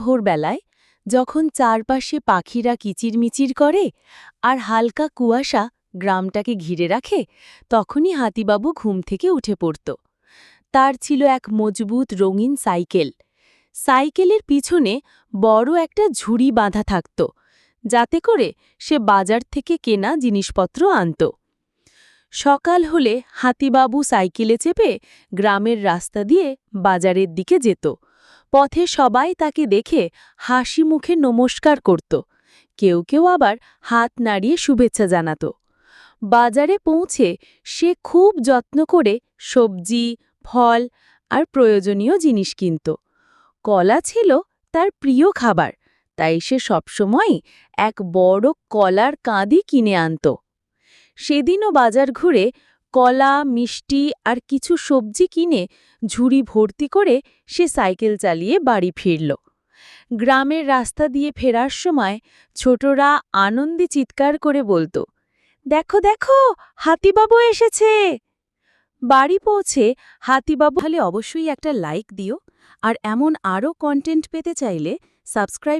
ভোরবেলায় যখন চারপাশে পাখিরা কিচিরমিচির করে আর হালকা কুয়াশা গ্রামটাকে ঘিরে রাখে, তখনই হাতিবাবু ঘুম থেকে উঠে পড়ত। তার ছিল এক মজবুত রঙিন সাইকেল। সাইকেলের পিছনে বড় একটা ঝুড়ি বাঁধা থাকত, যাতে করে সে বাজার থেকে কেনা জিনিসপত্র আনত। সকাল হলে হাতিবাবু সাইকেলে চেপে গ্রামের রাস্তা দিয়ে বাজারের দিকে যেত। পথে সবাই তাকে দেখে হাসি মুখে নমস্কার করত, কেউ কেউ আবার হাত নাড়িয়ে শুভেচ্ছা জানাত। বাজারে পৌঁছে সে খুব যত্ন করে সবজি, ফল আর প্রয়োজনীয় জিনিস কিনত। কলা ছিল তার প্রিয় খাবার, তাই সে সবসময় এক বড় কলার কাঁদি কিনে আনত। সেদিনও বাজার ঘুরে কলা, মিষ্টি আর কিছু সবজি কিনে ঝুড়ি ভর্তি করে সে সাইকেল চালিয়ে বাড়ি ফিরল। গ্রামের রাস্তা দিয়ে ফেরার সময় ছোটরা আনন্দে চিৎকার করে বলতো, দেখো দেখো, হাতিবাবু এসেছে। বাড়ি পৌঁছে হাতিবাবু হলে অবশ্যই একটা লাইক দিও, আর এমন আরও কন্টেন্ট পেতে চাইলে সাবস্ক্রাইব